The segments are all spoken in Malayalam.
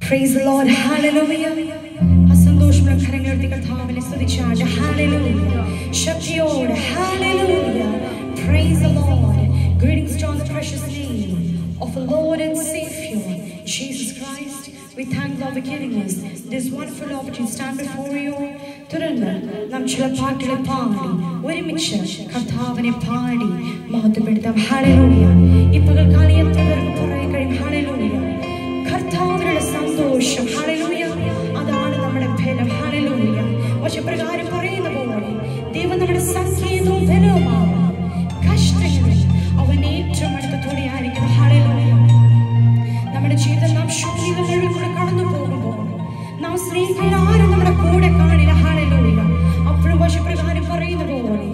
Praise the Lord. Hallelujah. അസന്തോഷമുള്ള കരങ്ങളെടുത്ത് കർത്താവിനെ സ്തുതിച്ചാട്ടെ. Hallelujah. ശക്തിയോടെ. Hallelujah. Praise the Lord. Greetings to the precious name of the Lord and Savior Jesus Christ. We thank God for giving us this wonderful opportunity to stand before you. തുടർന്ന് നാം ചില പാട്ടുകൾ പാടി ഒരുമിച്ച് കർത്താവിനെ പാടി മഹത്വപ്പെടുത്താം. Hallelujah. ഈ പകൽക്കാലം എത്ര പേർക്ക് പറയാൻ കഴിയും? Hallelujah. കർത്താവിനുള്ള സന്തോഷം. Hallelujah. അതാണ് നമ്മുടെ ബലം. Hallelujah. പക്ഷെ പ്രകാരം പറയുന്ന പോലെ ദൈവം നമ്മുടെ സങ്കേതവും ബലവുമാണ്. കഷ്ടങ്ങളിൽ അവൻ ഏറ്റവും അടുത്തോടെ ആയിരിക്കണം. Hallelujah. നമ്മുടെ ജീവിതം നാം ശൂന്യതകളിൽ കൂടെ കടന്നു പോകുമ്പോൾ നാം സ്നേഹിക്കുന്ന ആരും നമ്മുടെ കൂടെ കാണില്ല. Hallelujah. അപ്പോഴും പക്ഷെ പ്രകാരം പറയുന്ന പോലെ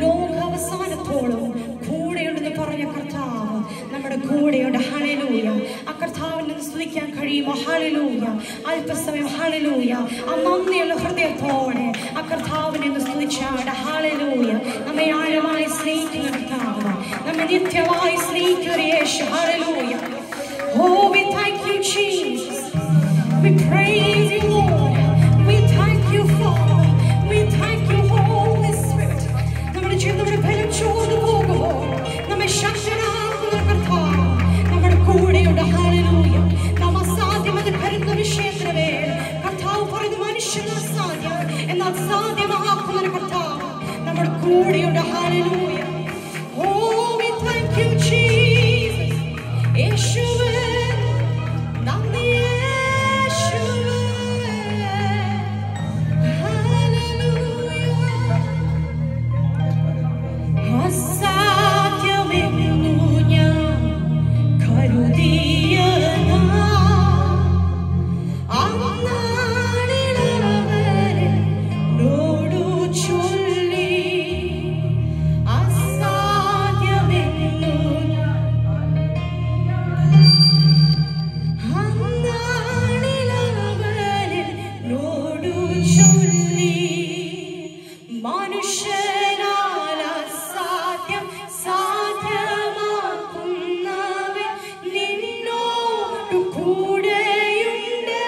ലോകാവസാനത്തോളം കൂടെയുണ്ടെന്ന് പറഞ്ഞ കർത്താവ് നമ്മുടെ കൂടെയുണ്ട്. Hallelujah. ആ കർത്താവിനെ സ്തുതിക്കാൻ കഴിയുമോ? Hallelujah. അല്പസമയം Hallelujah. ആ നന്ദിയുള്ള ഹൃദയത്തോടെ ആ കർത്താവിനെ ഒന്ന് സ്തുതിച്ചാട്. Hallelujah. നമ്മെ ആഴമായി സ്നേഹിക്കുന്ന കർത്താവ്, നമ്മെ നിത്യമായി സ്നേഹിക്കുന്ന യേശു. Hallelujah. Oh, we thank you, Jesus. We praise you, Lord. We thank you, Father. We thank you, Holy Spirit. നമ്മുടെ ജീവിതത്തിന്റെ ബലം ചോർന്നു പോകുമ്പോൾ നമ്മെ ശക്തനാക്കുന്ന കർത്താവ് നമ്മുടെ കൂടെയുണ്ട്. Hallelujah. നാം അസാധ്യമത് കരുതുന്ന വിഷയത്തിന് മേൽ കർത്താവ് പറയുന്ന മനുഷ്യന് അസാധ്യം എന്നാൽ സാധ്യമാക്കുന്ന കർത്താവ് നമ്മുടെ കൂടെയുണ്ട്. Hallelujah. Oh, we thank you, Jesus. യേശുവേ നന്ദി. യേശുവേ Hallelujah. അസാധ്യമെന്നു ഞാൻ കരുതിയ അന്നാളിലവനോടു ചൊല്ലി അസാധ്യമെന്നു അന്നാളിലവനോടു ചൊല്ലി മനുഷ്യനാൽ അസാധ്യം സാധ്യമാക്കുന്നവൻ നിന്നോടു കൂടെയുണ്ട്.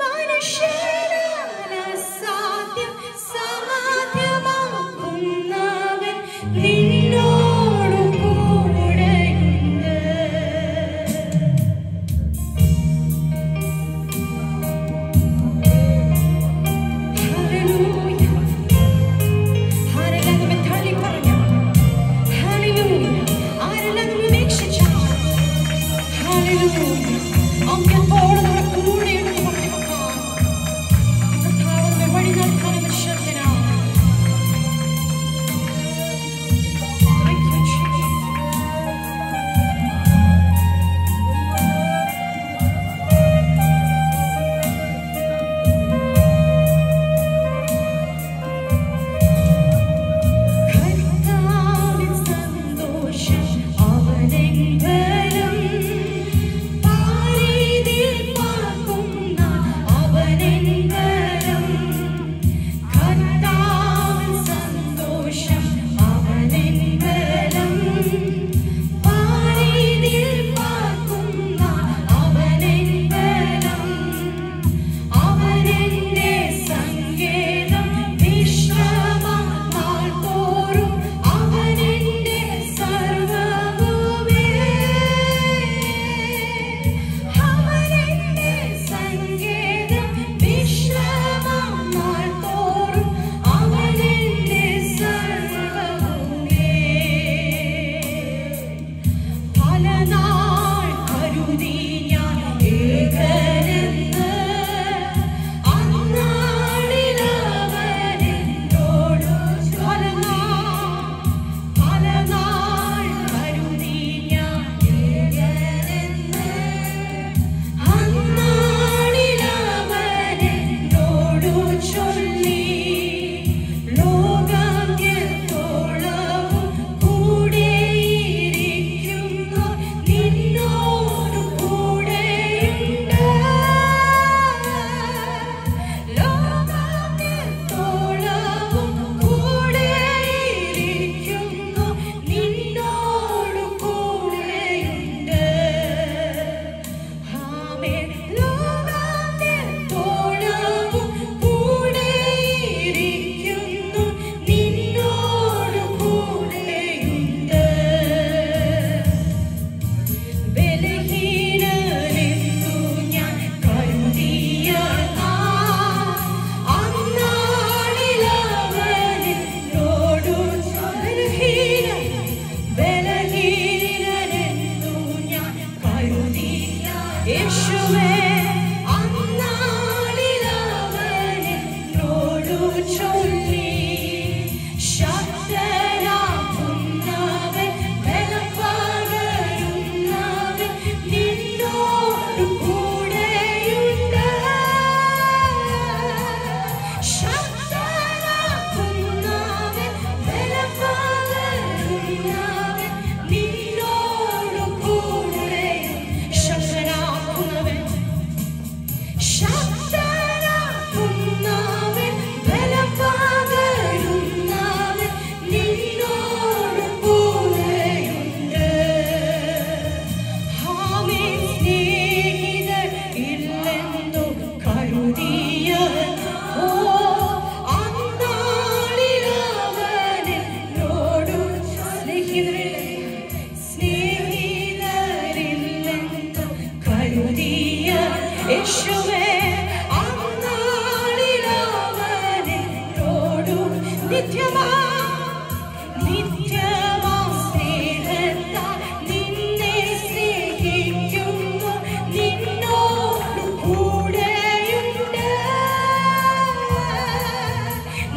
മനുഷ്യനാൽ അസാധ്യം സാധ്യമാക്കുന്നവൻ നിന്നോടു കൂടെയുണ്ട്. Hallelujah. ആരെല്ലാം നമ്മെ തള്ളി പറഞ്ഞു? Hallelujah. ആരെല്ലാം നമ്മെ ഉപേക്ഷിച്ചു? Hallelujah. അന്ത്യത്തോളം നമ്മുടെ കൂടെയുണ്ടെന്ന് പറഞ്ഞു കർത്താവ് നമ്മെ വഴി നടത്താൻ വിശ്വസ്തനാണ്. Thank you, Jesus. കർത്താവിൻ സന്തോഷം അവനെൻ ബലം പാരിതിൽ യേശുവേ അന്നാളിലവനോടു ചൊല്ലി ശക്തനാക്കുന്നവൻ ബലം പകരുന്നവൻ നിന്നോടു കൂടെയുണ്ട്. ശക്തനാക്കുന്നവൻ ബലം പകരുന്നവൻ നിന്നോടു കൂടെയുണ്ട്. ശക്തനാക്കുന്നവൻ ശക്തനാക്കുന്നവൻ ബലം പകരുന്നവൻ നിന്നോടു കൂടെയുണ്ട്. ആമേൻ. സ്നേഹിതർ ഇല്ലെന്നു കരുതിയ ഓ അന്നാളിലവനോടു സ്നേഹിതരില്ലെന്നു കരുതിയ യേശുവേ അന്നാളിലവനോടു നിത്യമാ സ്നേഹത്താൽ നിന്നെ സ്നേഹിക്കുന്നു നിന്നോടു കൂടെയുണ്ട്.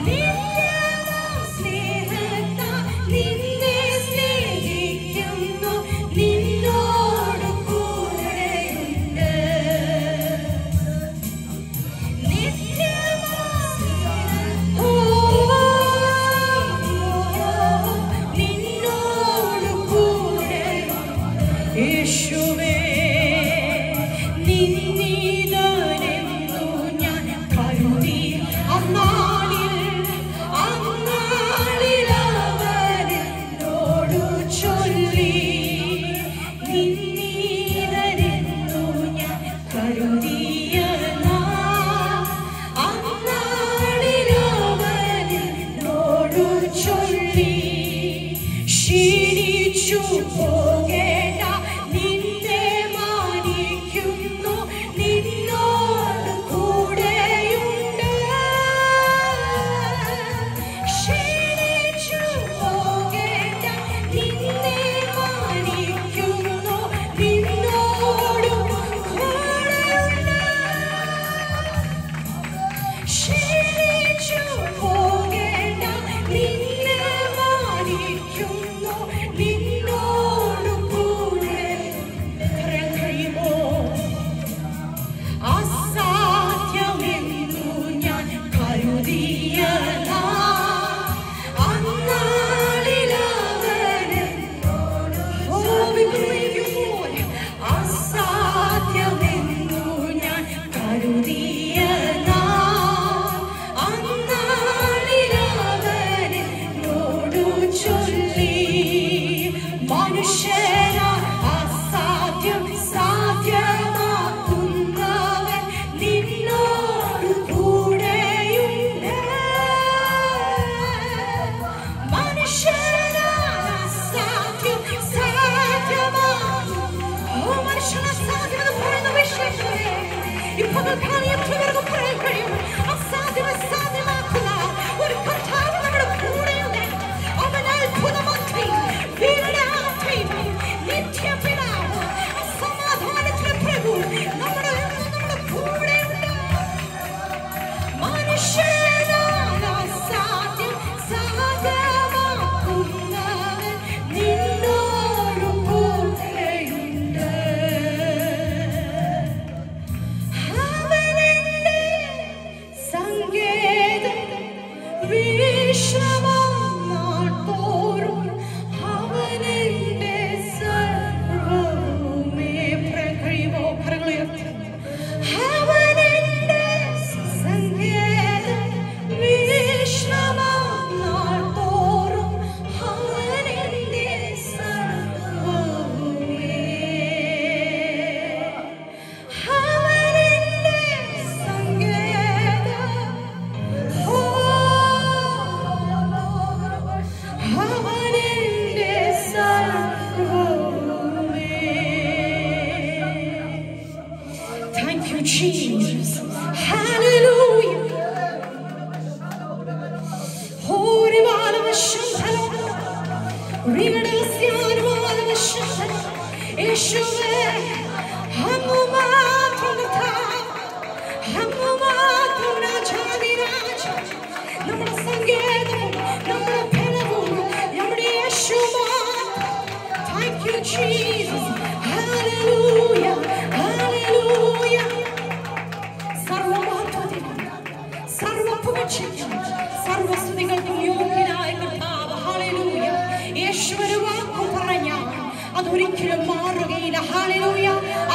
നിത്യമാ സ്നേഹത്താൽ നിന്നെ സ്നേഹിക്കുന്നു നിന്നോടു കൂടെയുണ്ട്. നിന്നോടു കൂടെ യേശുവേ നിന്നിതനെന്നു ഞാൻ കരുതി അന്നാളിലവനോടു ചൊല്ലി നിന്നിതനെന്നു ഞാൻ കരുതിയ അന്നാളിലവനോടു ചൊല്ലി ക്ഷീണിച്ചു പോകേണ്ട നിന്നെ മാനിക്കുന്നു നിന്നോട് കൂടെയുണ്ട്. ക്ഷീണിച്ചു പോകേണ്ട നിന്നെ മാനിക്കുന്നു നിന്നോട് കൂടെയുണ്ട്. ക്ഷീണിച്ചു പോകേണ്ട നിന്നെ മാനിക്കുന്നു നിന്നോട് കൂടെ. കഴിയുമോ അസാധ്യമെന്നു ഞാൻ കരുതിയ അന്നാളിലവനോട് അസാധ്യമെന്നു ഞാൻ കരുതിയ അന്നാളിലവനോടു ചൊല്ലി മനുഷ്യരാ അസാധ്യം സാധ്യമാക്കുന്നവൻ നിന്നോടു കൂടെയുണ്ട്. മനുഷ്യരാ അസാധ്യം സാധ്യമാക്കും. ഓ മനുഷ്യന് അസാധ്യമെന്ന് പറയുന്ന വിശേഷമേ ഇപ്പോൾ എത്രപേർക്ക് പറയാൻ കഴിയും? അസാധ്യം സാധ്യമാക്കുന്ന ഒരു കർത്താവ് നമ്മുടെ കൂടെയുണ്ട്. അവൻ അത്ഭുതമന്ത്രി, വീരനാഥൻ, നിത്യപിതാവ്, സമാധാനത്തിന്റെ പ്രഭു നമ്മുടെ കൂടെയുണ്ട്. മനുഷ്യനാൽ അസാധ്യം സാധ്യമാക്കുന്നവൻ നിന്നോടു കൂടെയുണ്ട്. അവനെന്റെ സങ്കേതം വിശ്രമനാൾതോറും അവനെന്റെ സർവ്വവുമേ. കഴിയുമോ? കരങ്ങളുയർത്തി. അവനെന്റെ സങ്കേതം വിശ്രമനാൾതോറും അവനെന്റെ സർവ്വവുമേ. അവനെന്റെ സങ്കേതം അവനെന്റെ സർവ്വവുമേ. Thank you, Jesus. Hallelujah. Holy Yeshua, Jesus. Hallelujah. Hallelujah. സർവ്വമഹത്വത്തിനും സർവ്വപുകഴ്ചയ്ക്കും സർവ്വസ്തുതികൾക്കും യോഗ്യനായ കർത്താവ്. ഹല്ലേലൂയ. യേശുവിന്റെ വാക്കു പറഞ്ഞാൽ അതൊരിക്കലും മാറുകയില്ല. ഹല്ലേലൂയ.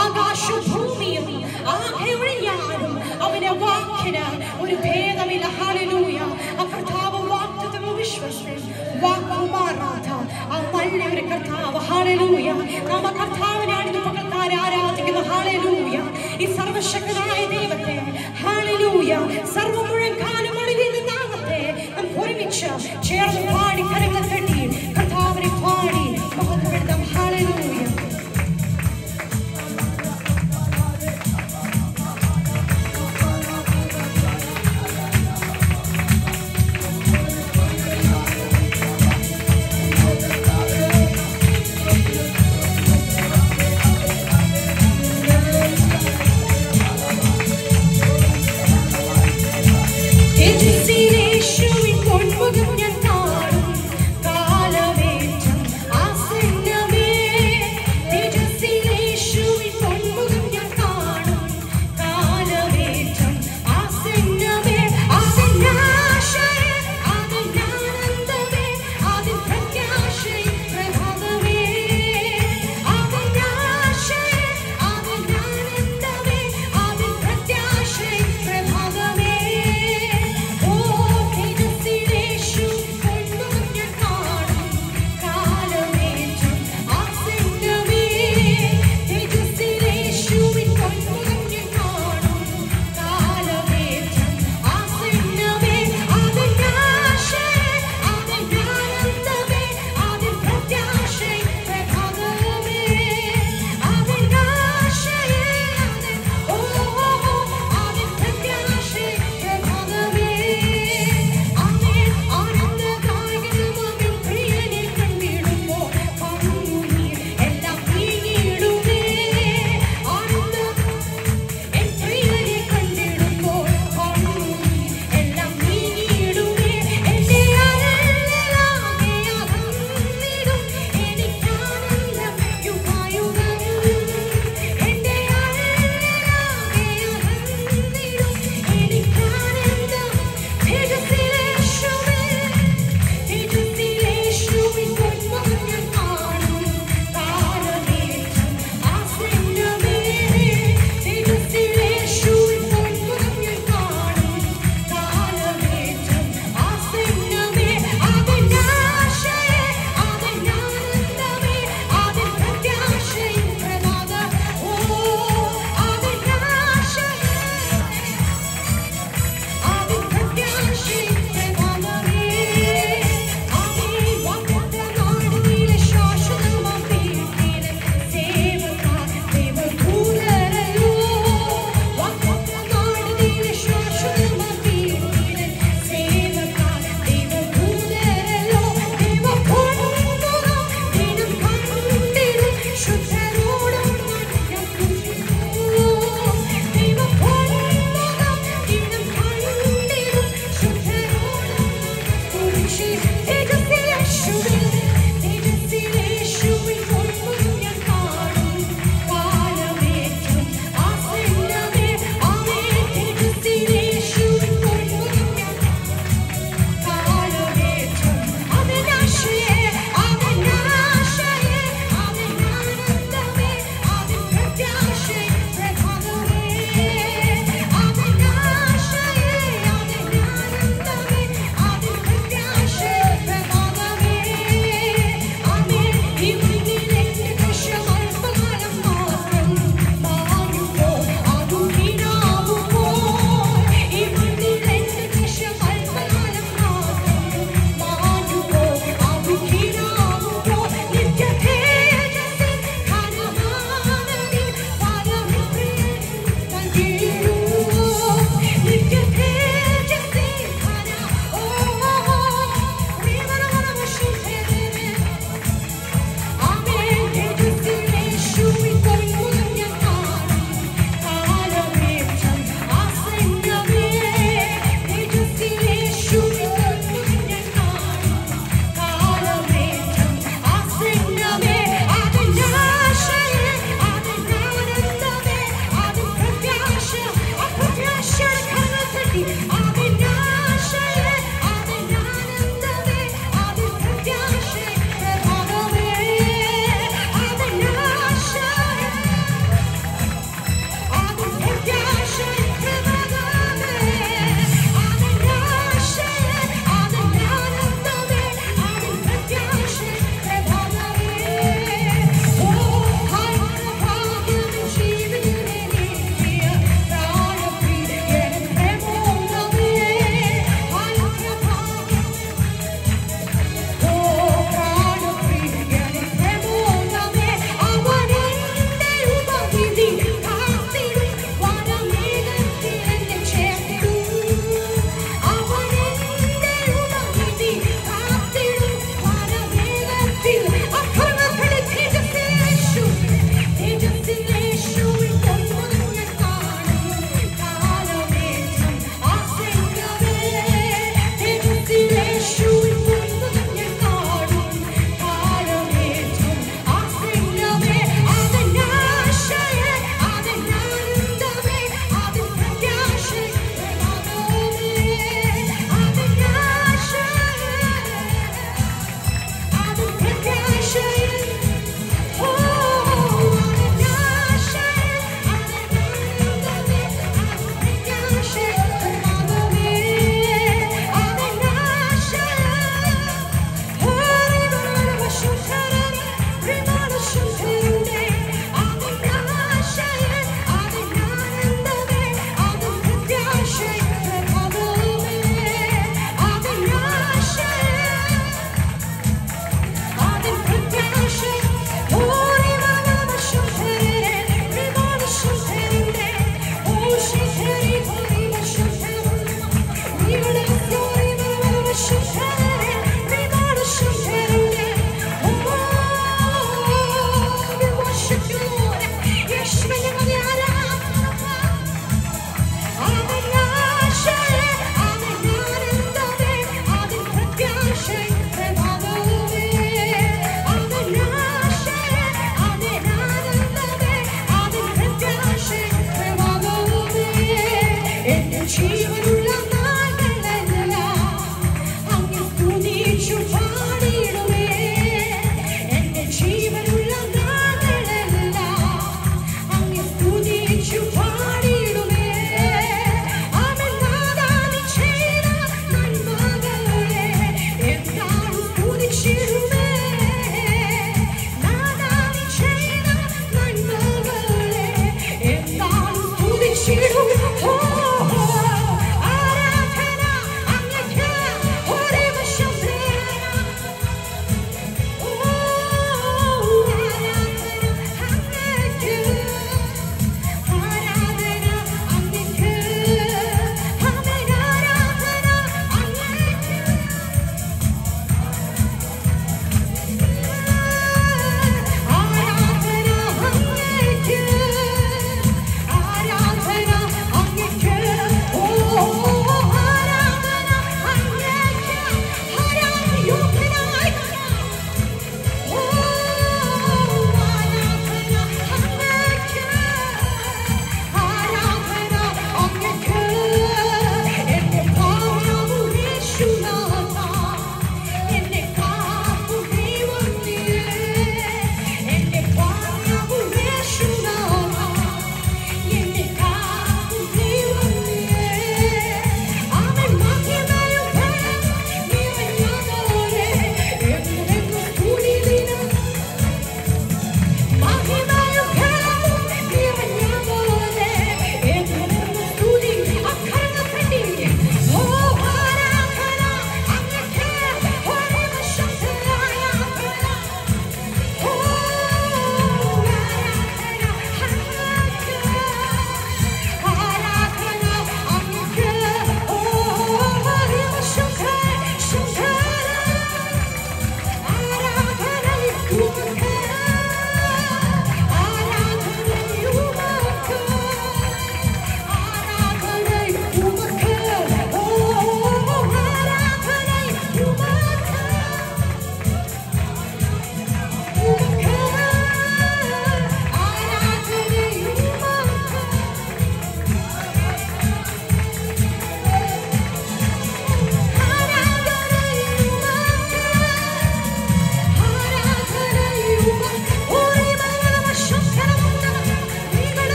ആകാശവും ഭൂമിയും ആകെ ഒഴിഞ്ഞാലും അവന്റെ വാക്കിന് ഒരു ഭേദമില്ല. ഹല്ലേലൂയ. ആ കർത്താവ് വാഗ്ദത്തം വിശ്വസിച്ച് വാക്കു മാറാത്ത ആ നല്ലൊരു കർത്താവ്. ഹല്ലേലൂയ. നാം ആ കർത്താവിനാണ് ഇന്ന് പകൽക്കാരെ ആരാധിക്കുന്നത്. ഹല്ലേലൂയ. ഈ സർവശക്തനായ ദൈവത്തെ ഹല്ലേലൂയ സർവ്വ മുഴങ്കാലും ഒടുവിന്റെ നാമത്തെ നമുക്ക് ഒരുമിച്ച് ചേർന്ന് പാടി കരങ്ങൾ തട്ടി കർത്താവിനെ പാടി മഹത്വപ്പെടുത്താം. ഹല്ലേലൂയ.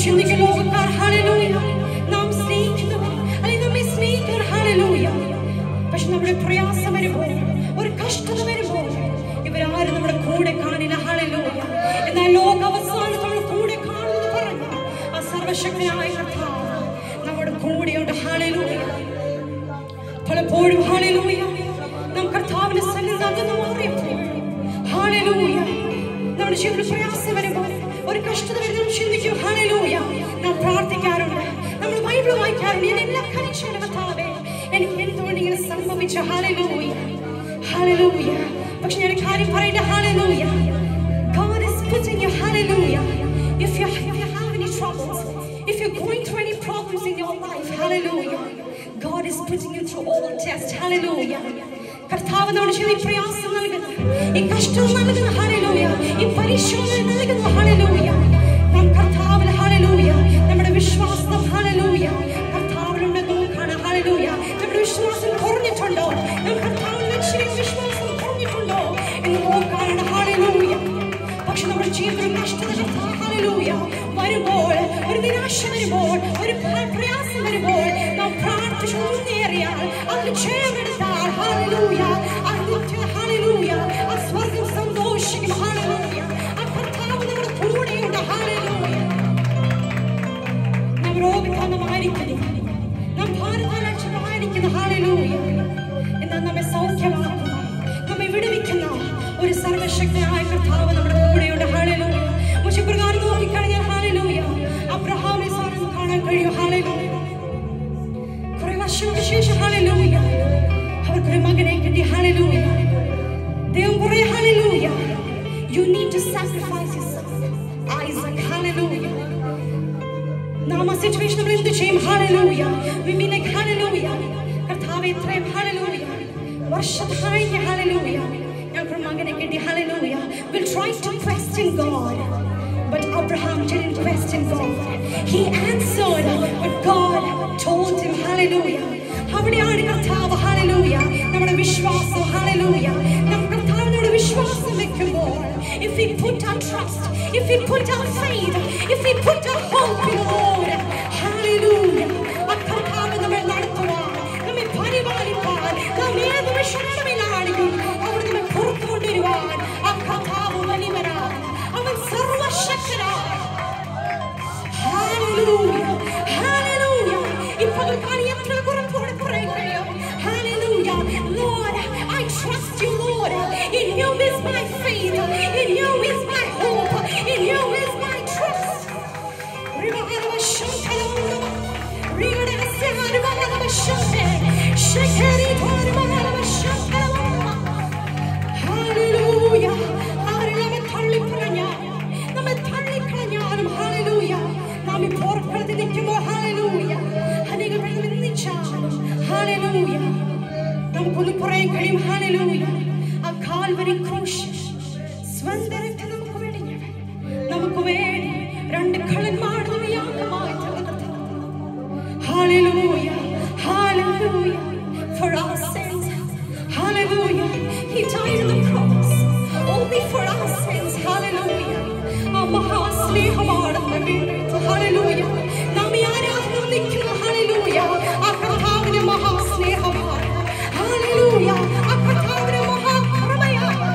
ചിന്തിക്കും ലോകക്കാർ ഹല്ലേലൂയ നാം സ്നേഹിക്കുന്നവർ അല്ലെങ്കിൽ നമ്മെ സ്നേഹിക്കുന്നവർ ഹല്ലേലൂയ. പക്ഷെ നമ്മുടെ പ്രയാസം വരുമ്പോൾ, ഒരു കഷ്ടത വരുമ്പോൾ ഇവരാരും നമ്മുടെ കൂടെ കാണില്ല ഹല്ലേലൂയ. എന്നാൽ ലോക അവസാനത്ത് നമ്മുടെ കൂടെ കാണുമെന്ന് പറഞ്ഞ ആ സർവശക്തനായ കർത്താവ് നമ്മുടെ കൂടെയുണ്ട് ഹല്ലേലൂയ. പലപ്പോഴും ഹല്ലേലൂയ നാം കർത്താവിന്റെ സന്നിധിയിൽ അകന്നു മാറിയപ്പോൾ ഹല്ലേലൂയ നമ്മുടെ ജീവിതത്തിൽ പ്രയാസം വരുമ്പോൾ, ഒരു കഷ്ടത വരുമ്പോൾ ചിന്തിക്കും ഹല്ലേലൂയ നാം പ്രാർത്ഥിക്കാറുണ്ട്, നമ്മൾ ബൈബിൾ വായിക്കാറുണ്ട്. എന്നെല്ലാം കനിച്ചുള്ള കർത്താവേ എനിക്ക് എന്തുകൊണ്ട് ഇങ്ങനെ സംഭവിച്ച ഹല്ലേലൂയ ഹല്ലേലൂയ. പക്ഷെ ഞാൻ കാര്യം പറയട്ടെ hallelujah, God is putting you hallelujah. If you have any troubles, if you're going through any problems in your life, hallelujah, God is putting you through all tests, hallelujah. കർത്താവ് നമ്മുടെ ജീവിതത്തിൽ പ്രയാസം നൽകുന്നു, ഈ കഷ്ടം നൽകുന്നു ഹല്ലേലൂയ, ഈ പരിശോധന നൽകുന്നു ഹല്ലേലൂയ. നാം കർത്താവിൽ ഹല്ലേലൂയ നമ്മുടെ വിശ്വാസം ഹല്ലേലൂയ കർത്താവിലുണ്ട് നോക്കാണ് ഹല്ലേലൂയ. നമ്മുടെ വിശ്വാസം കുറഞ്ഞിട്ടുണ്ടോ, നാം കർത്താവിൽ വെച്ചിരിക്കുന്ന വിശ്വാസം കുറഞ്ഞിട്ടുണ്ടോ എന്ന് നോക്കാനാണ് ഹല്ലേലൂയ. പക്ഷെ നമ്മുടെ ജീവിതത്തിൽ കഷ്ടത ഹല്ലേലൂയ വരുമ്പോൾ, ഒരു നിരാശ വരുമ്പോൾ, ഒരു പ്രയാസം വരുമ്പോൾ നാം പ്രാർത്ഥിച്ചു മുന്നേറിയാൽ, അതിന് ജയമെടുത്താൽ ഹല്ലേലൂയ ആ നിത്യ ഹല്ലേലൂയ ആ സ്വർഗ്ഗം സന്തോഷിക്കും ഹല്ലേലൂയ. ആ കർത്താവ് നമ്മുടെ കൂടെയുണ്ട് ഹല്ലേലൂയ. നാം രോഗിക്കാരമായിരിക്കുന്നു, നാം ഭാരതാലക്ഷമായിരിക്കുന്നു ഹല്ലേലൂയ. എന്നാൽ നമ്മെ സൗഖ്യമാക്കുന്ന, നമ്മെ വിടുവിക്കുന്ന ഒരു സർവശക്തനായ കർത്താവ് നമ്മുടെ കൂടെയുണ്ട് ഹല്ലേലൂയ. പക്ഷെ പ്രകാരം നോക്കിക്കഴിഞ്ഞാൽ ഹല്ലേലൂയ അബ്രഹാമിനെ കാണാൻ കഴിയും ഹല്ലേലൂയ. കുറെ വർഷങ്ങൾക്ക് ശേഷം ഹല്ലേലൂയ അവർക്കൊരു മകനെ കിട്ടി ഹല്ലേലൂയ. ദൈവം കുറെ hallelujah you need to sacrifice your son Isaac hallelujah. നാം ആ സിറ്റുവേഷൻ നമ്മൾ എന്ത് ചെയ്യും hallelujah. we mean like hallelujah കർത്താവേ ഇത്രയും ഹല്ലേലൂയ വർഷം കഴിഞ്ഞ ഹല്ലേലൂയ ഞങ്ങൾക്ക് മകനെ കിട്ടി hallelujah. we'll try to question God, but Abraham didn't question God. He answered what God told him hallelujah. അവിടെയാണ് കർത്താവ് ഹല്ലേലൂയ നമ്മുടെ വിശ്വാസം ഹല്ലേലൂയ. നാം കർത്താവിനോട് വിശ്വാസം വെക്കുമ്പോൾ, if we put our trust, if we put our faith, if we put our hope in the Lord hallelujah, ആ കർത്താവ് നമ്മെ നടത്തുവാൻ, നമ്മെ പരിപാലിപ്പാൻ, നാം ഏത് വിഷമത്തിലാണെങ്കിലും അവിടെ നമ്മെ പുറത്തു കൊണ്ടുവരുവാൻ ആ കർത്താവ് വലിയവനാണ്, അവൻ സർവശക്തനാണ് ഹല്ലേലൂയ ഹല്ലേലൂയ. ഇപ്പോൾ എത്ര കുറപ്പോടെ പറയാൻ കഴിയും hallelujah. Lord, I trust you Lord, in you is my faith, in you is my hope, in you is my trust. Hallelujah. നമ്മെ തള്ളിക്കളഞ്ഞാലും ഹല്ലേലൂയ നാം ഈ പോർക്കളത്തിൽ നിൽക്കുമ്പോൾ ഹല്ലേലൂയ അനേകം നിന്ദിച്ചാലും ഹല്ലേലൂയ നമുക്കൊന്ന് പറയാൻ കഴിയും ഹല്ലേലൂയ. ആ കാൽവരി ക്രൂശ് സ്വന്തം രക്തം നമുക്ക് വേണ്ടി, നമുക്ക് വേണ്ടി രണ്ട് കള്ളന്മാരുടെ യാഗമായി തീർന്നു hallelujah hallelujah. For our sins hallelujah he died on the cross only for our sins hallelujah. ആ മഹാസ്നേഹമാണ് ഹല്ലേലൂയ. നാം ഈ ആരാധന നിൽക്കുന്നു ഹല്ലേലൂയ ആ കർത്താവിന്റെ മഹാസ്നേഹമാണ് ഹല്ലേലൂയ. ആ കർത്താവിന്റെ മഹാകൃപയാണ്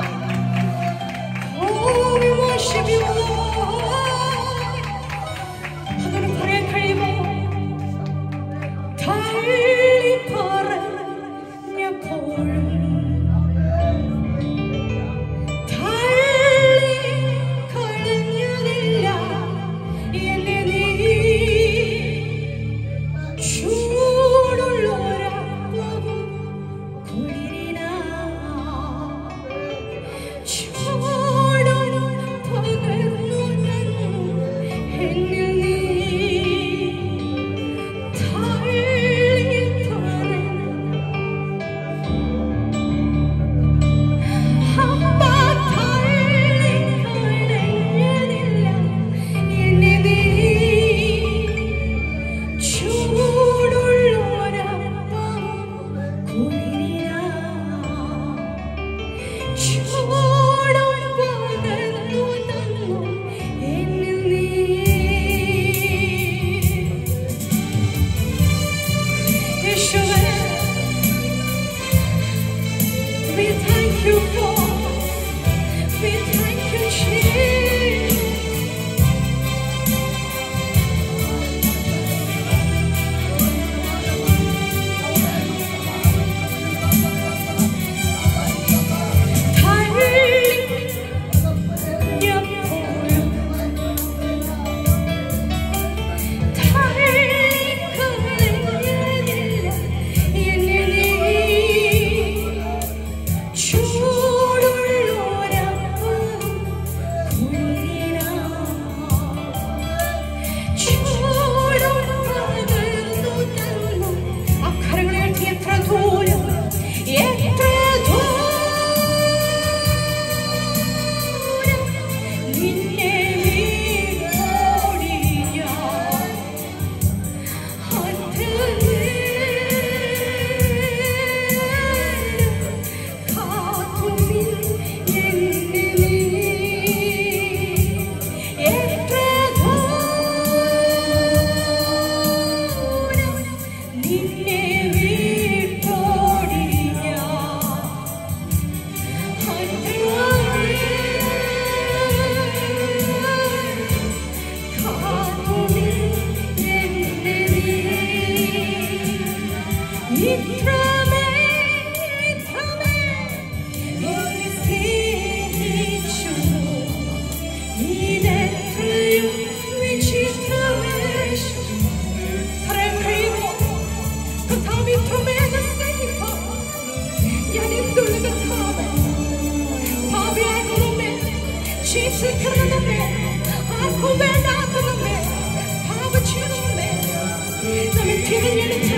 തിരഞ്ഞെടുത്ത്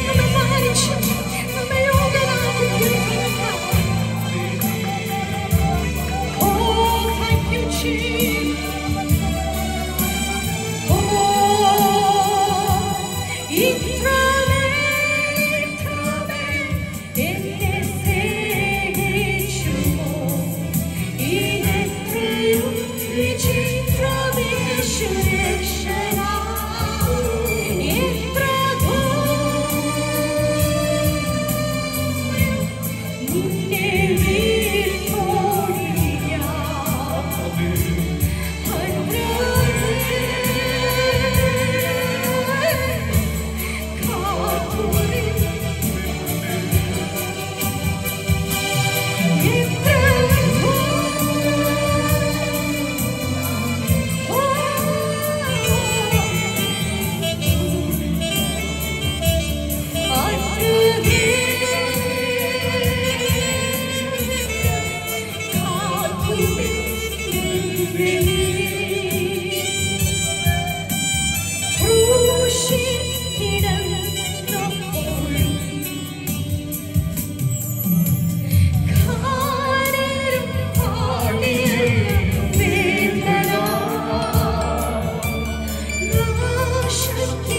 നമ്മെ മാനിച്ച് നമ്മെ യോഗ്യരാക്കി തീർത്ത Oh, thank you, Jesus. Oh, ഇത്രമേ എന്നെ സ്നേഹിച്ചുമോ ഇതെത്രയും വിചിത്രമേശുരക്ഷനാ എത്ര നിന്നെ വീഴ്ത്തോടിയ ശക്തി